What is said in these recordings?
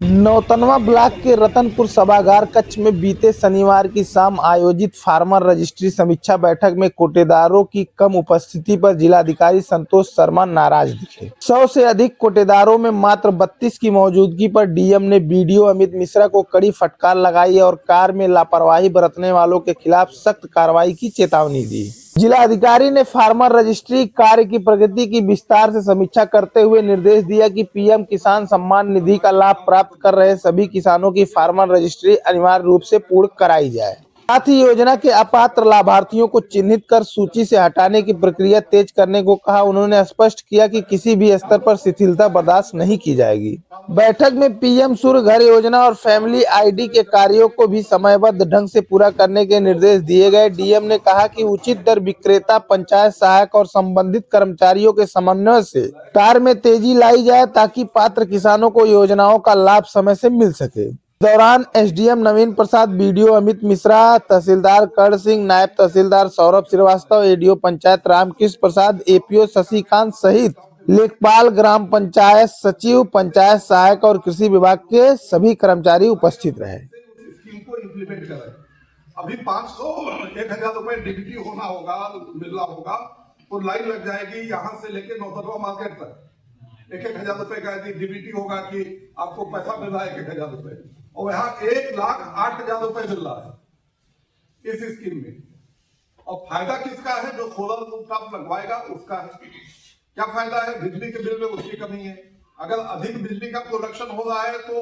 Nautanwa block के रतनपुर सभागार कक्ष में बीते शनिवार की शाम आयोजित फार्मर रजिस्ट्री समीक्षा बैठक में कोटेदारों की कम उपस्थिति पर जिलाधिकारी संतोष शर्मा नाराज दिखे। 100 से अधिक कोटेदारों में मात्र 32 की मौजूदगी पर डीएम ने बीडीओ अमित मिश्रा को कड़ी फटकार लगाई और कार्य में लापरवाही बरतने वालों के खिलाफ सख्त कार्रवाई की चेतावनी दी। जिलाधिकारी ने फार्मर रजिस्ट्री कार्य की प्रगति की विस्तार से समीक्षा करते हुए निर्देश दिया कि पीएम किसान सम्मान निधि का लाभ प्राप्त कर रहे सभी किसानों की फार्मर रजिस्ट्री अनिवार्य रूप से पूर्ण कराई जाए। साथ ही योजना के अपात्र लाभार्थियों को चिन्हित कर सूची से हटाने की प्रक्रिया तेज करने को कहा। उन्होंने स्पष्ट किया कि किसी भी स्तर पर शिथिलता बर्दाश्त नहीं की जाएगी। बैठक में पीएम सूर्य घर योजना और फैमिली आईडी के कार्यों को भी समयबद्ध ढंग से पूरा करने के निर्देश दिए गए। डीएम ने कहा कि उचित दर विक्रेता, पंचायत सहायक और संबंधित कर्मचारियों के समन्वय से कार्य में तेजी लाई जाए ताकि पात्र किसानों को योजनाओं का लाभ समय से मिल सके। दौरान एसडीएम नवीन प्रसाद, बीडीओ अमित मिश्रा, तहसीलदार कर्ण सिंह, नायब तहसीलदार सौरभ श्रीवास्तव, एडीओ पंचायत रामकृष्ण प्रसाद, एपीओ शशिकांत सहित लेखपाल, ग्राम पंचायत सचिव, पंचायत सहायक और कृषि विभाग के सभी कर्मचारी उपस्थित रहे। स्कीम को इम्प्लीमेंट करें। अभी 500 1000 रुपए डीबीटी होना होगा, मिलना होगा, तो लाइन लग जाएगी यहाँ से लेके नौतनवा मार्केट तक। 1000 रुपए का यदि डीबीटी होगा कि आपको पैसा मिल रहा है 1000 रुपए, और यहाँ 1,08,000 रुपए मिल रहा है इस स्कीम में। और फायदा किसका है? जो सोलर रूफटॉप लगवाएगा उसका है। क्या फायदा है? बिजली के बिल में उसकी कमी है। अगर अधिक बिजली का प्रोडक्शन हो रहा है तो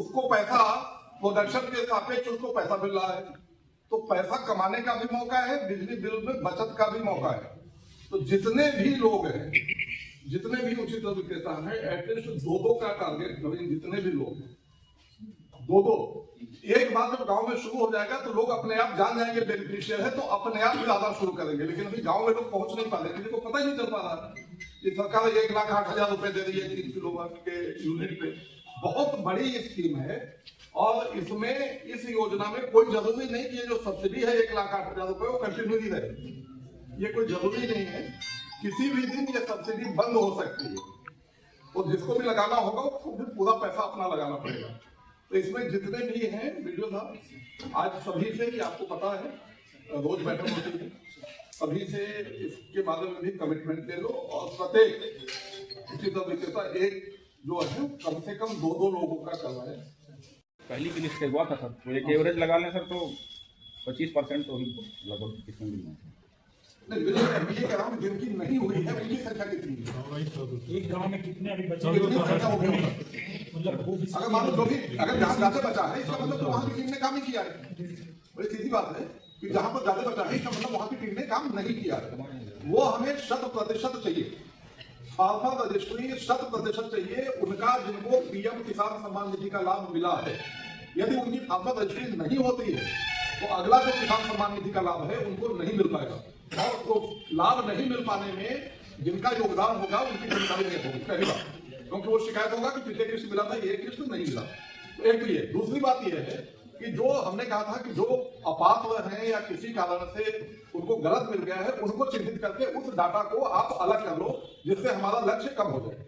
उसको पैसा, प्रोडक्शन के सापेक्ष उसको पैसा मिल रहा है, तो पैसा कमाने का भी मौका है, बिजली बिल में बचत का भी मौका है। तो जितने भी लोग हैं, जितने भी उचित विक्रेता है, एटलीस्ट 2-2 का टारगेट करें। जितने भी लोग 2-2, एक बार जब गांव में शुरू हो जाएगा तो लोग अपने आप जान जाएंगे बेनिफिशियल है, तो अपने आप ज्यादा शुरू करेंगे। लेकिन अभी गांव में लोग पहुंच नहीं पा रहे, किसी को पता ही नहीं चल पा रहा कि सरकार 1,08,000 रुपए दे रही है 3 किलोवाट के यूनिट पे। बहुत बड़ी स्कीम है और इसमें इस योजना में कोई जरूरी नहीं कि ये जो सब्सिडी है 1,08,000 रुपए वो कंटिन्यूली रहे। ये कोई जरूरी नहीं है, किसी भी दिन ये सब्सिडी बंद हो सकती है, तो जिसको भी लगाना होगा उसको भी पूरा पैसा अपना लगाना पड़ेगा। तो इसमें जितने भी हैं वीडियो साहब, आज सभी से ही आपको पता है रोज बैठक होती है, सभी से इसके बारे में भी कमिटमेंट ले लो और प्रत्येक उचित विक्रेता एक जो है कम से कम 2-2 लोगों का करवाए। पहली की लिस्ट हुआ था सर, तो एक एवरेज लगा लें सर तो 25% तो ही लगभग किस्में मिलना है। नहीं, ये कह रहा हूँ जिनकी नहीं हुई है उनकी संख्या कितनी है? एक गांव में कितने अभी बचे? मतलब अगर मान लो जो भी अगर जहाँ ज्यादा बचा है इसका मतलब वहाँ की टीम ने काम नहीं किया है। बड़ी सीधी बात है कि जहाँ पर ज्यादा बचा है इसका मतलब वहाँ की टीम ने काम नहीं किया है। वो हमें 100% चाहिए, फार्मर रजिस्ट्री 100% चाहिए उनका जिनको पीएम किसान सम्मान निधि का लाभ मिला है। यदि उनकी फार्मर रजिस्ट्री नहीं होती है तो अगला जो किसान सम्मान निधि का लाभ है उनको नहीं मिल पाएगा, और तो लाभ नहीं मिल पाने में जिनका योगदान होगा उनकी जिम्मेदारी नहीं होगी। पहली बात, क्योंकि वो शिकायत होगा कि पिछले किस्त मिला था, ये किस्त नहीं मिला। तो एक तो ये। दूसरी बात ये है कि जो हमने कहा था कि जो अपात्र हैं या किसी कारण से उनको गलत मिल गया है उनको चिन्हित करके उस डाटा को आप अलग कर लो, जिससे हमारा लक्ष्य कम हो जाए।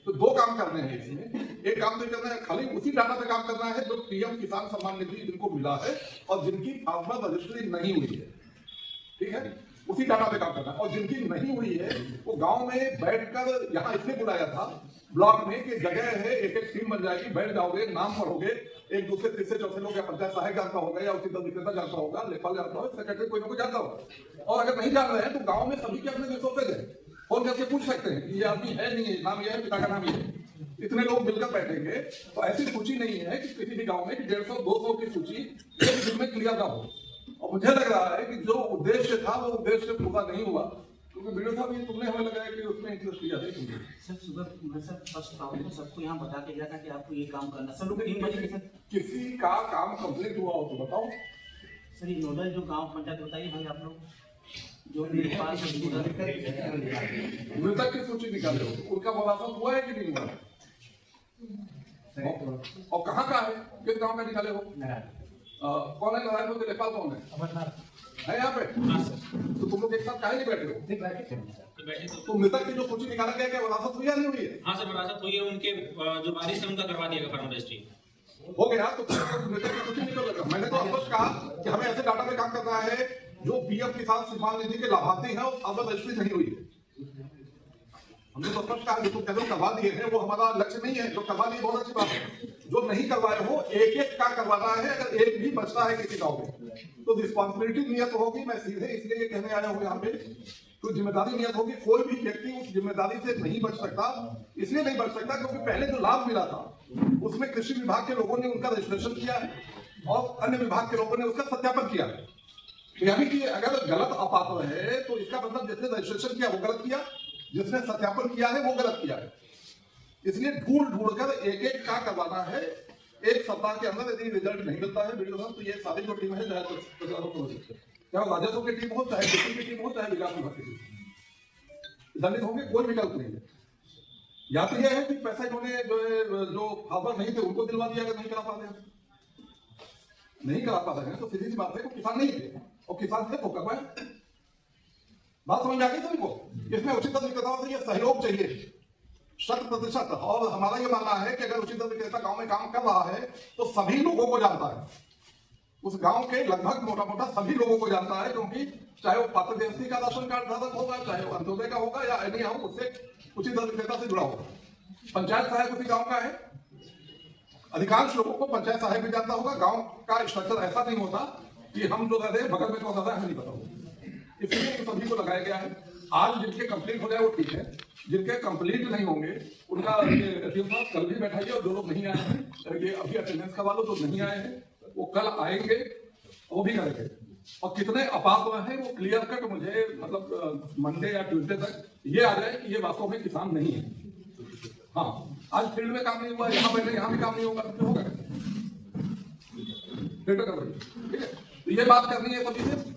तो 2 काम करने हैं इसमें। एक काम तो करना है, खाली उसी डाटा पे काम करना है जो पीएम किसान सम्मान निधि जिनको मिला है और जिनकी फार्मर रजिस्ट्री नहीं हुई है, ठीक है, उसी डाटा पे काम करना है। और जिनकी नहीं हुई है वो गांव में बैठकर, यहाँ इसलिए बुलाया था ब्लॉक में कि जगह है, एक टीम बन जाएगी, बैठ जाओगे, नाम पढ़ोगे, एक दूसरे तीसरे चौथे लोग या पंचायत सहायक जानता होगा या उचित विक्रेता जानता होगा, लेखपाल जानता होगा, सेक्रेटरी कोई ना कोई जानता होगा। और अगर नहीं जान रहे हैं तो गाँव में सभी के अपने रिसोर्सेज है, फोन करके पूछ सकते हैं कि ये आदमी है नहीं है, नाम ये है, पिता का नाम ये है। इतने लोग मिलकर बैठेंगे तो ऐसी सूची नहीं है कि किसी भी गांव में 150-200 की सूची एक दिन में क्लियर ना हो। और मुझे लग रहा है कि जो उद्देश्य था वो उद्देश्य पूरा नहीं हुआ, क्योंकि वीडियो साहब ये तुमने हमें लगाया कि उसमें इंटरेस्ट लिया है तुमने। सर सुबह मैं सर फर्स्ट आऊँ तो सबको यहाँ बता के गया था कि आपको ये काम करना। सब लोग 3 बजे सर किसी का काम कंप्लीट हुआ हो तो बताओ। सर ये नोडल जो गांव पंचायत बताइए भाई, आप लोग जो मेरे पास मृतक की सूची निकाले हो, उनका मुलाकात हुआ है कि नहीं हुआ? और कहाँ का है, किस गांव का निकाले हो? कौन है नारायण के लेखपाल? कौन है यहाँ पे? तो तुम लोग एक साथ काहे नहीं बैठे हो? तो मृतक की जो सूची निकाला गया क्या विरासत हुई या नहीं हुई है? हाँ सर, विरासत हुई है। उनके जो वारिस है उनका करवा दिया गया फार्मर रजिस्ट्री। हो गया तो कुछ नहीं कर लगा। मैंने तो स्पष्ट कहा कि हमें ऐसे डाटा पे काम करना है जो पीएम किसान सम्मान निधि के लाभार्थी हैं और अब रजिस्ट्री नहीं हुई है। हमने तो स्पष्ट कहा जो कदम करवा दिए हैं वो हमारा लक्ष्य नहीं है, जो करवा दिए बहुत अच्छी बात है। जो नहीं करवाए हो एक एक का करवाना है, अगर एक भी बचता है किसी गाँव में तो रिस्पॉन्सिबिलिटी नियत होगी। मैं सीधे इसलिए ये कहने आया हूँ यहाँ पे, तो जिम्मेदारी नियत होगी। कोई भी व्यक्ति उस जिम्मेदारी से नहीं बच सकता, इसलिए नहीं बच सकता क्योंकि पहले जो लाभ मिला था उसमें कृषि विभाग के लोगों ने उनका रजिस्ट्रेशन किया है और अन्य विभाग के लोगों ने उसका सत्यापन किया है। यानी कि अगर गलत अपात्र है तो इसका मतलब जिसने रजिस्ट्रेशन किया वो गलत किया, जिसने सत्यापन किया है वो गलत किया है। इसलिए ढूंढ कर एक एक का करवाना है। एक सप्ताह के अंदर यदि रिजल्ट नहीं मिलता है वीडियो साहब, तो ये सारी जो टीम है चाहे राजस्व की टीम हो, चाहे कृषि की टीम हो, चाहे विकास विभाग की टीम, दंडित होंगे। कोई विकल्प नहीं है। या तो यह है कि पैसा इन्होंने जो फार्मर नहीं थे उनको दिलवा दिया, अगर नहीं करा पाते हैं नहीं करा पाते हैं तो सीधी सी बात है कि किसान नहीं थे और किसान थे तो करवाए। बात समझ में आ गई सभी को? इसमें उचित विक्रेताओं से ये सहयोग चाहिए 100%। और हमारा ये मानना है कि अगर उचित विक्रेता गांव में काम कर रहा है तो सभी लोगों को जानता है, उस गांव के लगभग मोटा सभी लोगों को जानता है, क्योंकि चाहे वो पात्र व्यक्ति का राशन कार्ड धारक होगा, चाहे वो अंत्योदय का होगा या अन्य हो, उससे उचित विक्रेता से जुड़ा होगा। पंचायत सहायक उसी गांव का है, अधिकांश लोगों को पंचायत सहायक भी जानता होगा। गांव का स्ट्रक्चर ऐसा नहीं होता कि हम जो रहते हैं बगल में कौन सा हमें नहीं पता होगा, इसलिए सभी को लगाया गया है। आज जिनके कंप्लीट हो जाए वो ठीक है, जिनके कंप्लीट नहीं होंगे उनका कल भी बैठाइए, और जो लोग नहीं आए हैं ये अभी अटेंडेंस करवा लो, जो नहीं आए हैं वो कल आएंगे, वो भी करेंगे। और कितने अपात्र हैं वो क्लियर कट मुझे मतलब मंडे या ट्यूसडे तक ये आ जाए कि ये वास्तव में किसान नहीं है। हाँ, आज फील्ड में काम नहीं हुआ, यहाँ बैठे यहाँ भी काम नहीं होगा, तो होगा ठीक है। तो ये बात करनी है सभी से।